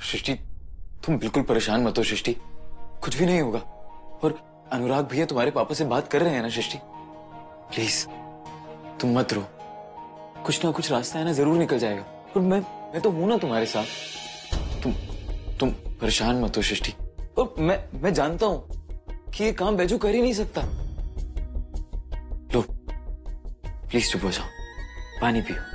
सृष्टि, तुम बिल्कुल परेशान मत हो सृष्टि, कुछ भी नहीं होगा। और अनुराग भैया तुम्हारे पापा से बात कर रहे हैं ना सृष्टि, प्लीज तुम मत रो, कुछ ना कुछ रास्ता है ना, जरूर निकल जाएगा। और मैं तो हूं ना तुम्हारे साथ। तुम परेशान मत हो सृष्टि। और मैं जानता हूं कि ये काम बैजू कर ही नहीं सकता। लो प्लीज चुप हो जाओ, पानी पियो।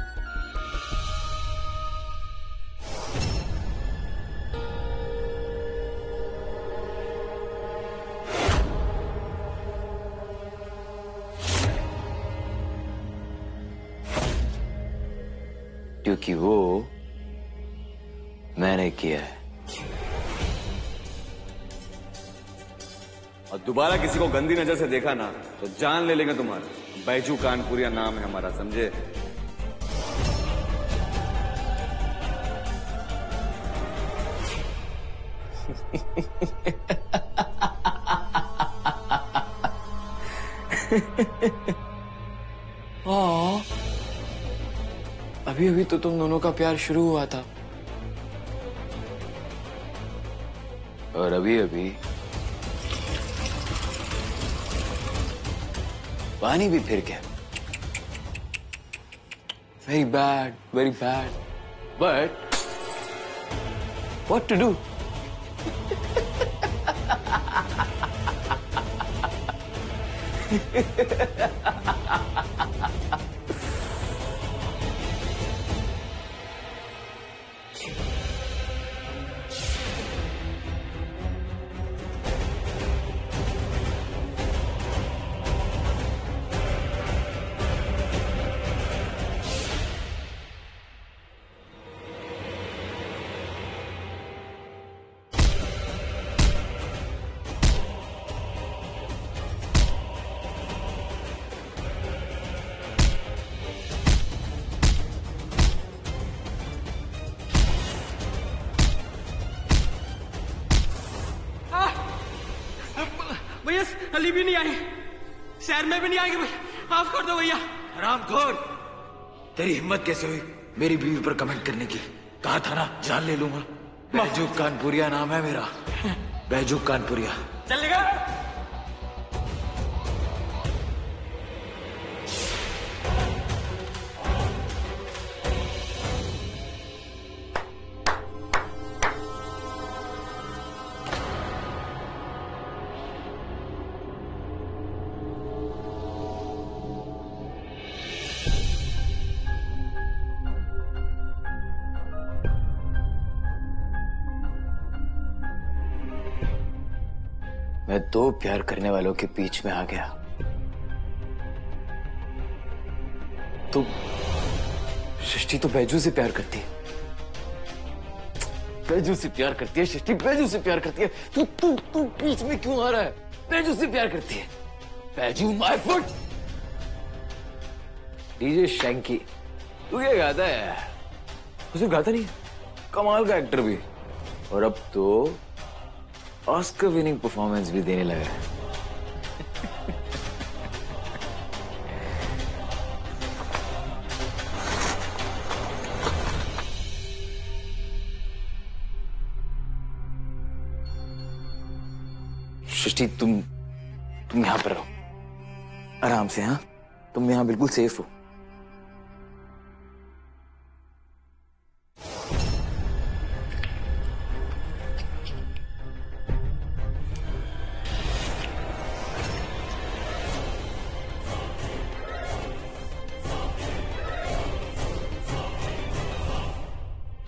क्योंकि वो मैंने किया है। और दोबारा किसी को गंदी नजर से देखा ना तो जान ले लेंगे तुम्हारा। बैजू कानपुरिया नाम है हमारा, समझे? अभी अभी तो तुम दोनों का प्यार शुरू हुआ था, और अभी अभी पानी भी फिर गया। Very bad, but what to do? भैया अली भी नहीं आए, शहर में भी नहीं आएंगे भैया, माफ कर दो भैया। हरामखोर, तेरी हिम्मत कैसे हुई मेरी बीवी पर कमेंट करने की? कहा था ना जान ले लूंगा। बैजू कानपुरिया नाम है मेरा, बैजू कानपुरिया। चलेगा? मैं दो प्यार करने वालों के बीच में आ गया। तो सृष्टि तो बैजू से प्यार करती है, बैजू से प्यार करती है, सृष्टि बैजू से प्यार करती है। तू तू तू बीच में क्यों आ रहा है? बैजू से प्यार करती है। Baiju my foot. DJ Shanky, तू क्या गाता है? उसे गाता नहीं, कमाल का एक्टर भी, और अब तो ऑस्कर विनिंग परफॉर्मेंस भी देने लगा है। सृष्टि, तुम यहां पर रहो आराम से। हाँ, तुम यहां बिल्कुल सेफ हो।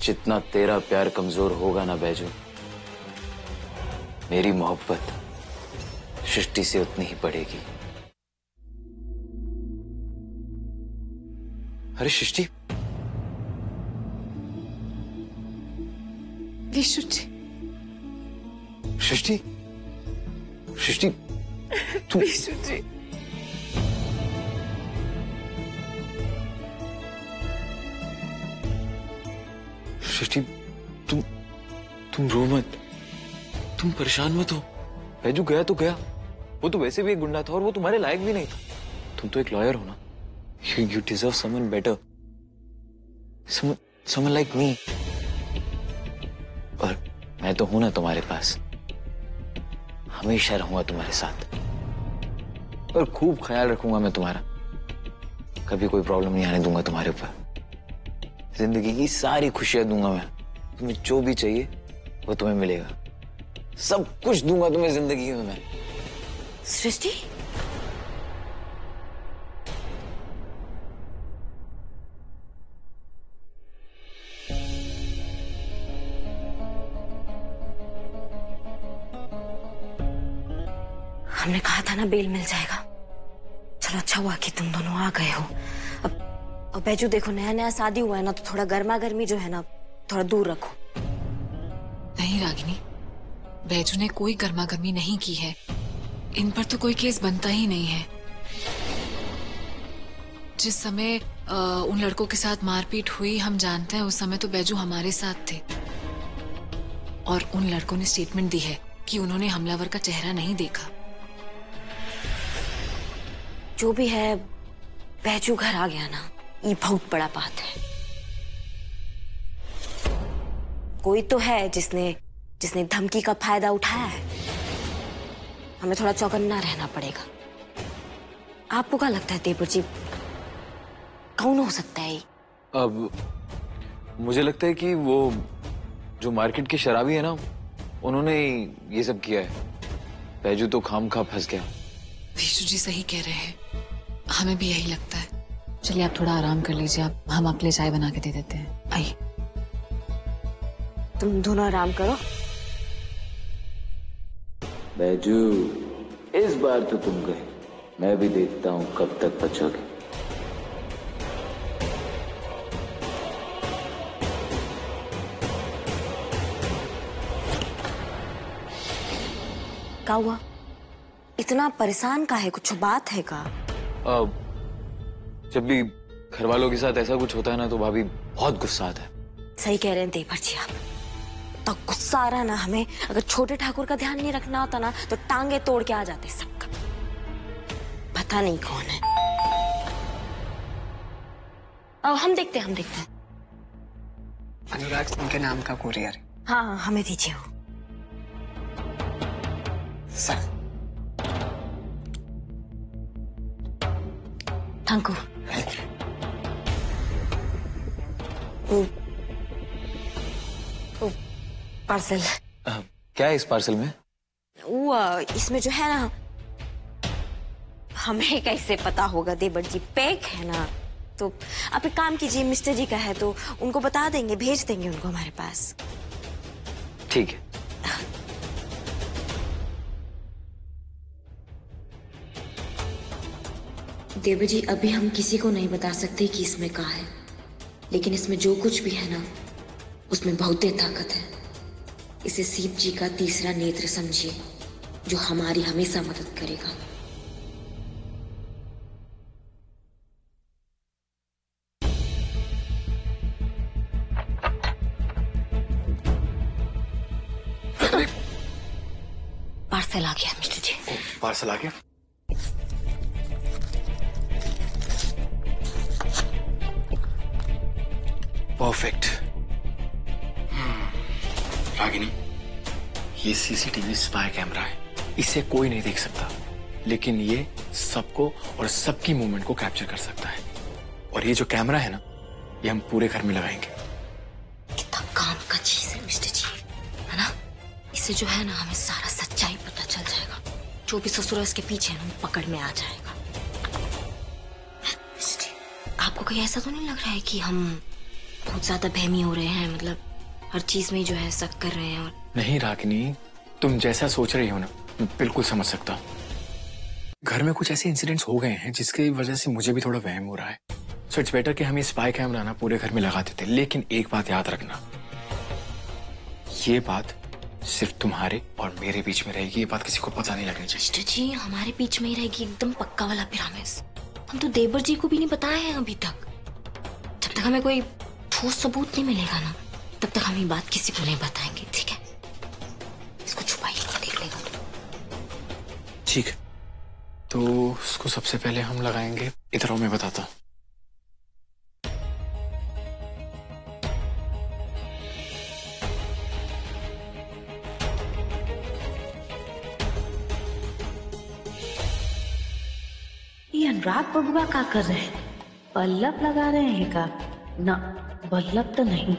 जितना तेरा प्यार कमजोर होगा ना बैजू, मेरी मोहब्बत सृष्टि से उतनी ही बढ़ेगी। अरे सृष्टि, विशुची, सृष्टि, सृष्टि, तुम विशुची, सृष्टि, तुम रो मत, तुम परेशान मत हो। बैजू गया तो गया, वो तो वैसे भी एक गुंडा था और वो तुम्हारे लायक भी नहीं था। तुम तो एक लॉयर हो ना, you deserve someone better, someone like me. और मैं तो हूं ना तुम्हारे पास, हमेशा रहूंगा तुम्हारे साथ और खूब ख्याल रखूंगा मैं तुम्हारा। कभी कोई प्रॉब्लम नहीं आने दूंगा तुम्हारे ऊपर। जिंदगी की सारी खुशियां दूंगा मैं। तुम्हें जो भी चाहिए वो तुम्हें मिलेगा। सब कुछ दूंगा तुम्हें जिंदगी में मैं। सृष्टि, हमने कहा था ना बेल मिल जाएगा। चलो अच्छा हुआ कि तुम दोनों आ गए हो। अब बैजू देखो, नया नया शादी हुआ है ना, तो थोड़ा गर्मा गर्मी जो है ना थोड़ा दूर रखो। नहीं रागिनी, बैजू ने कोई गर्मा गर्मी नहीं की है। इन पर तो कोई केस बनता ही नहीं है। जिस समय उन लड़कों के साथ मारपीट हुई, हम जानते हैं उस समय तो बैजू हमारे साथ थे और उन लड़कों ने स्टेटमेंट दी है कि उन्होंने हमलावर का चेहरा नहीं देखा। जो भी है, बैजू घर आ गया ना, ये बहुत बड़ा बात है। कोई तो है जिसने धमकी का फायदा उठाया है। हमें थोड़ा चौकन्ना रहना पड़ेगा। आपको क्या लगता है देवर जी, कौन हो सकता है ये? अब मुझे लगता है कि वो जो मार्केट के शराबी है ना, उन्होंने ये सब किया है। बैजू तो खामखा फंस गया। विशु जी सही कह रहे हैं, हमें भी यही लगता है। चलिए आप थोड़ा आराम कर लीजिए, हम आपके लिए चाय बना के दे देते हैं। आइए। तुम दोनों आराम करो। बैजू, इस बार तो तुम गए, मैं भी देखता हूँ कब तक बचोगे। क्या हुआ? इतना परेशान का है? कुछ बात है का? जब भी घर वालों के साथ ऐसा कुछ होता है ना तो भाभी बहुत गुस्सा आता है। सही कह रहे हैं देवर जी आप। तो गुस्सा आ रहा है ना हमें। अगर छोटे ठाकुर का ध्यान नहीं रखना होता ना तो टांगे तोड़ के आ जाते सबका। पता नहीं कौन है। हम देखते हैं। अनुराग सिंह के नाम का कुरियर। हाँ, हमें दीजिए वो। Sir, Thakur, parcel. क्या है इस पार्सल में? वो इसमें जो है ना, हमें कैसे पता होगा देवर जी, पैक है ना। तो आप एक काम कीजिए, मिस्टर जी का है तो उनको बता देंगे, भेज देंगे उनको हमारे पास। ठीक है। देवर जी, अभी हम किसी को नहीं बता सकते कि इसमें क्या है, लेकिन इसमें जो कुछ भी है ना उसमें बहुत ताकत है। इसे शिव जी का तीसरा नेत्र समझिए, जो हमारी हमेशा मदद करेगा। पार्सल आ गया मिस्टर जी। पार्सल आ गया। परफेक्ट। रागिनी, ये सीसीटीवी स्पाई कैमरा है, इसे कोई नहीं देख सकता, लेकिन ये सबको और सबकी मूवमेंट को कैप्चर कर सकता है। और ये जो कैमरा है ना, ये हम पूरे घर में लगाएंगे। कितना काम का चीज है मिस्टर जी, है ना। इससे जो है ना हमें सारा सच्चाई पता चल जाएगा। जो भी ससुर इसके पीछे है ना पकड़ में आ जाएगा। मिस्टर जी, आपको कहीं ऐसा तो नहीं लग रहा है कि हम बहुत ज्यादा बहमी हो रहे हैं? मतलब हर चीज में जो है शक कर रहे हैं। और नहीं रागिनी, तुम जैसा सोच रही हो ना, मैं बिल्कुल समझ सकता हूँ। घर में कुछ ऐसे इंसिडेंट्स हो गए हैं जिसकी वजह से मुझे भी थोड़ा वहम हो रहा है। सो इट्स बेटर कि हम ये स्पाई कैमरा ना पूरे घर में लगा देते। लेकिन एक बात याद रखना, ये बात सिर्फ तुम्हारे और मेरे बीच में रहेगी। ये बात किसी को पता नहीं लगनी चाहिए। मिस्टर जी, हमारे बीच में ही रहेगी, एकदम पक्का वाला प्रॉमिस। हम तो देवर जी को भी नहीं बताए हैं अभी तक। जब तक हमें कोई ठोस सबूत नहीं मिलेगा ना, तब तक हम ये बात किसी को नहीं बताएंगे, ठीक है? इसको छुपाइए, देख लेगा। ठीक है, तो उसको सबसे पहले हम लगाएंगे। इधर आओ, मैं बताता हूँ। अनुराग बबुआ का कर रहे हैं? बल्लभ लगा रहे हैं का? ना, बल्लभ तो नहीं।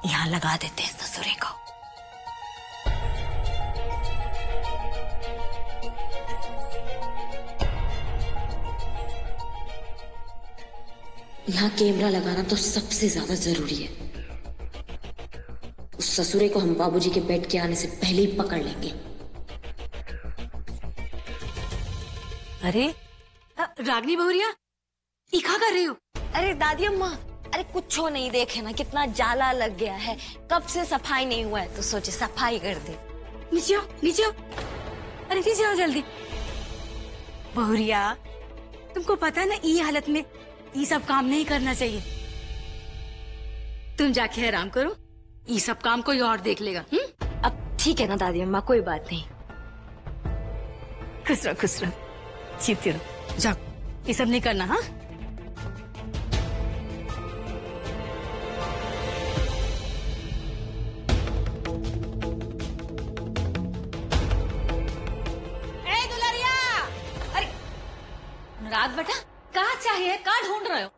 यहाँ लगा देते हैं ससुरे को। यहाँ कैमरा लगाना तो सबसे ज्यादा जरूरी है। उस ससुरे को हम बाबूजी के बेड के आने से पहले ही पकड़ लेंगे। अरे रागनी बहुरिया, ये क्या कर रही हो? अरे दादी अम्मा, अरे कुछ हो नहीं, देखे ना कितना जाला लग गया है। कब से सफाई नहीं हुआ है तो सोचे सफाई कर दे। नीचे आओ, नीचे आओ। अरे नीचे आओ जल्दी। बहुरिया, तुमको पता है ना ये हालत में ये सब काम नहीं करना चाहिए। तुम जाके आराम करो, ये सब काम कोई और देख लेगा। अब ठीक है ना दादी अम्मा, कोई बात नहीं। खुश रहो, खुश रहो, जीती रहो। जाओ, ये सब नहीं करना। हाँ, अनुराग बेटा, कहाँ चाहिए, कहाँ ढूंढ रहे हो?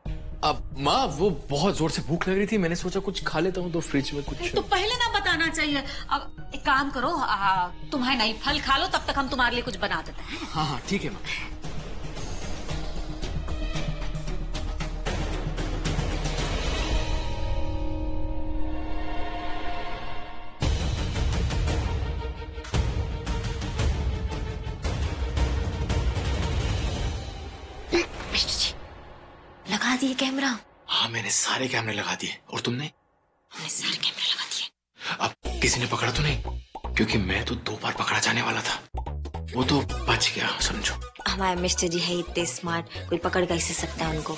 अब माँ, वो बहुत जोर से भूख लग रही थी, मैंने सोचा कुछ खा लेता हूँ, तो फ्रिज में कुछ। तो पहले ना बताना चाहिए। अब एक काम करो, तुम्हें नहीं फल खा लो, तब तक हम तुम्हारे लिए कुछ बना देते हैं। हाँ हाँ ठीक है माँ। लगा दिए कैमरा? हाँ, मैंने सारे कैमरे लगा दिए। और तुमने? हमने सारे कैमरे लगा दिए। अब किसी ने पकड़ा तो नहीं? क्योंकि मैं तो 2 बार पकड़ा जाने वाला था, वो तो बच गया समझो। हमारे मिस्टर जी है इतने स्मार्ट, कोई पकड़ कैसे सकता है उनको।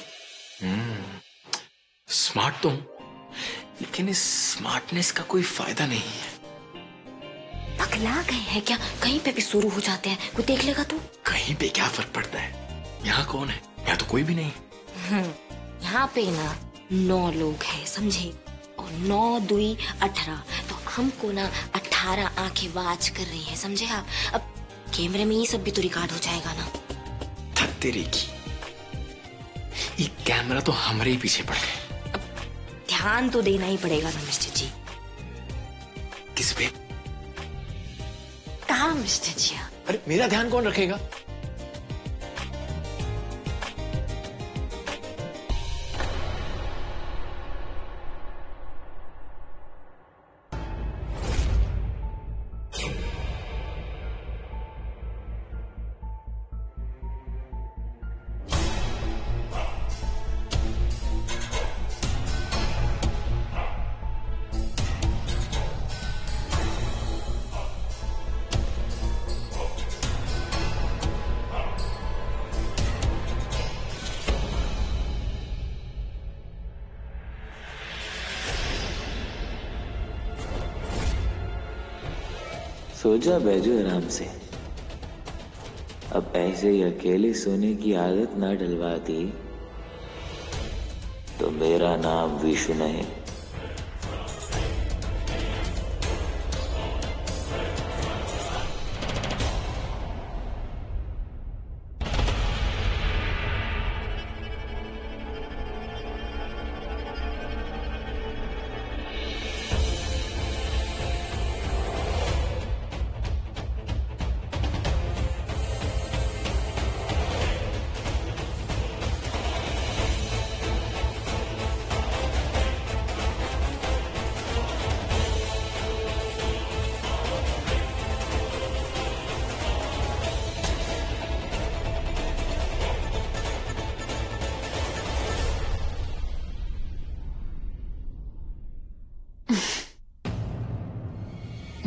स्मार्ट तो हूँ, लेकिन इस स्मार्टनेस का कोई फायदा नहीं है। पगला गए हैं क्या? कहीं पे भी शुरू हो जाते हैं, कोई देख लेगा तो? कहीं पे क्या फर्क पड़ता है? यहाँ कौन है? यहाँ तो कोई भी नहीं। यहाँ पे ना 9 लोग हैं, समझे? और 9 दूई 18, तो हमको ना 18 आंखें वाच कर रही हैं, समझे आप? अब कैमरे में ये सब भी तो रिकॉर्ड हो जाएगा ना। तेरी की ये कैमरा तो हमारे ही पीछे पड़ गए। अब ध्यान तो देना ही पड़ेगा ना मिस्टर जी। किस पे? कहाँ मिस्टर जी? अरे मेरा ध्यान कौन रखेगा? सो जा बैजू आराम से। अब ऐसे ही अकेले सोने की आदत ना डलवाती तो मेरा नाम विशु नहीं।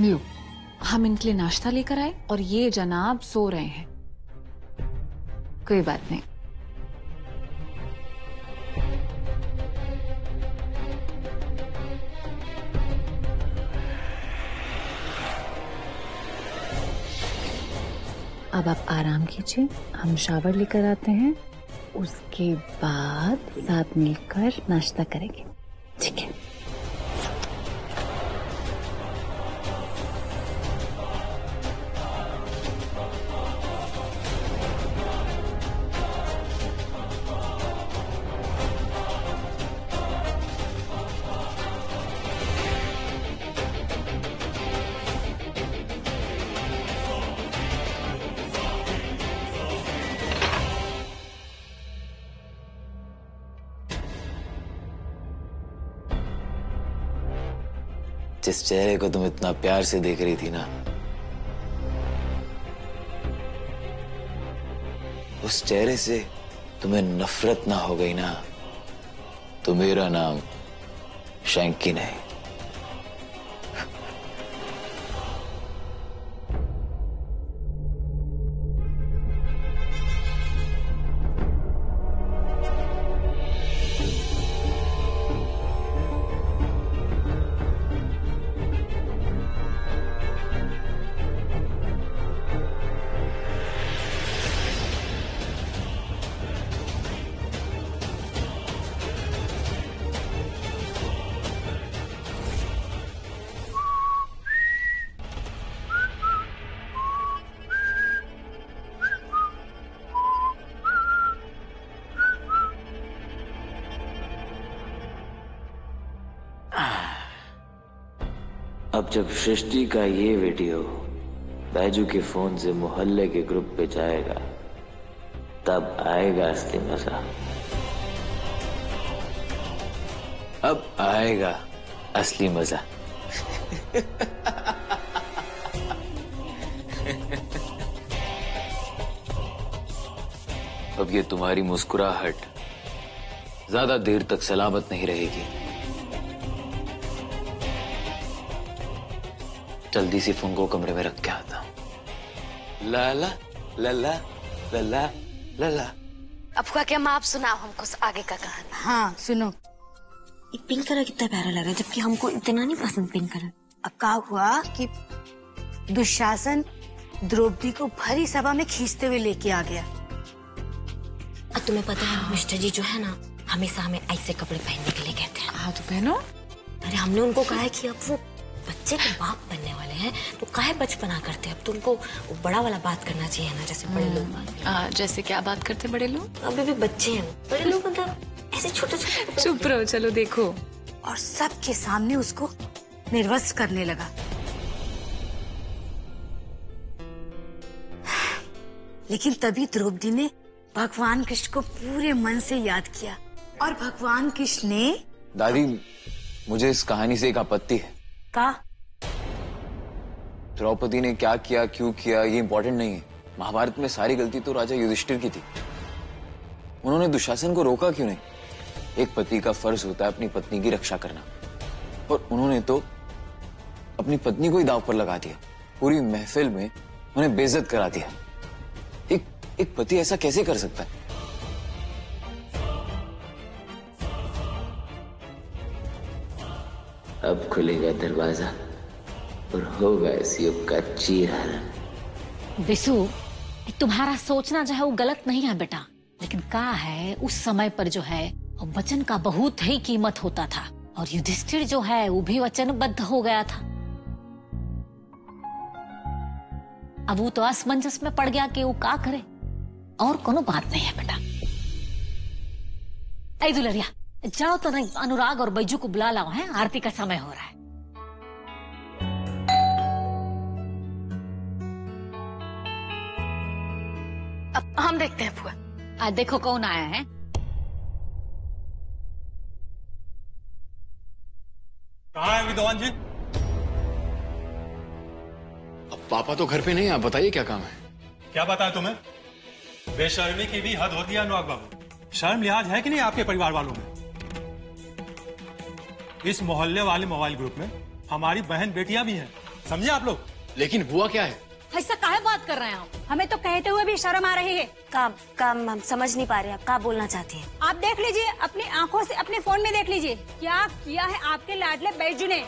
लो, हम इनके लिए नाश्ता लेकर आए और ये जनाब सो रहे हैं। कोई बात नहीं। अब आप आराम कीजिए, हम शावर लेकर आते हैं, उसके बाद साथ मिलकर नाश्ता करेंगे, ठीक है? जिस चेहरे को तुम इतना प्यार से देख रही थी ना, उस चेहरे से तुम्हें नफरत ना हो गई ना, तो मेरा नाम शैंकी नहीं। अब जब सृष्टि का ये वीडियो बैजू के फोन से मोहल्ले के ग्रुप पे जाएगा, तब आएगा असली मजा। अब आएगा असली मजा। अब ये तुम्हारी मुस्कुराहट ज्यादा देर तक सलामत नहीं रहेगी। जल्दी से फोन को कमरे में रख के आता हूं। लाला लला लला लला। अब का क्या माँ, आप सुनाओ हमको आगे का कहानी। हाँ सुनो। ये पिंक कलर कितना प्यारा लगा, जबकि हमको इतना नहीं पसंद पिंक कलर। अब क्या हुआ कि दुशासन द्रौपदी को भरी सभा में खींचते हुए लेके आ गया। अब तुम्हें पता है मिस्टर जी जो है ना, हमेशा हमें ऐसे कपड़े पहनने के लिए कहते हैं। हाँ तो पहनो। अरे हमने उनको कहा है कि अब वो बच्चे के बाप बनने वाले हैं, तो काहे बचपना करते हैं। अब तो उनको बड़ा वाला बात करना चाहिए ना, जैसे बड़े लोग। जैसे क्या बात करते बड़े लोग? अभी भी बच्चे हैं, बड़े लोग मतलब ऐसे छोटे छोटे। चुप रहो, चलो देखो। और सबके सामने उसको निर्वस्त्र करने लगा। लेकिन तभी द्रौपदी ने भगवान कृष्ण को पूरे मन से याद किया, और भगवान कृष्ण ने। दादी, मुझे इस कहानी से एक आपत्ति है। का? द्रौपदी ने क्या किया, क्यों किया, ये इंपॉर्टेंट नहीं है। महाभारत में सारी गलती तो राजा युधिष्ठिर की थी। उन्होंने दुशासन को रोका क्यों नहीं? एक पति का फर्ज होता है अपनी पत्नी की रक्षा करना, और उन्होंने तो अपनी पत्नी को ही दांव पर लगा दिया। पूरी महफिल में उन्हें बेइज्जत करा दिया। एक पति ऐसा कैसे कर सकता है? अब खुलेगा दरवाजा और होगा इस युग का चीरहरण। बिसु, तुम्हारा सोचना जो है वो गलत नहीं है बेटा, लेकिन क्या है उस समय पर जो है वो वचन का बहुत ही कीमत होता था, और युधिष्ठिर जो है वो भी वचनबद्ध हो गया था। अब वो तो असमंजस में पड़ गया कि वो क्या करे, और कोनो बात नहीं है बेटा। ऐ दुलरिया, जाओ तो नहीं, अनुराग और बैजू को बुला लाओ, है आरती का समय हो रहा है। अब हम देखते हैं फुआ। देखो कौन आया है। कहाँ है विद्वान जी? अब पापा तो घर पे नहीं, आप बताइए क्या काम है। क्या बताया तुम्हें? बेशर्मी की भी हद होती है अनुराग बाबू। शर्म लिहाज है कि नहीं आपके परिवार वालों में? इस मोहल्ले वाले मोबाइल ग्रुप में हमारी बहन बेटियां भी हैं, समझे आप लोग? लेकिन हुआ क्या है? ऐसा काहे बात कर रहे हैं आप? हमें तो कहते हुए भी शर्म आ रही है। काम काम हम समझ नहीं पा रहे आप क्या बोलना चाहती हैं। आप देख लीजिए, अपनी आंखों से अपने फोन में देख लीजिए क्या किया है आपके लाडले बैजू ने।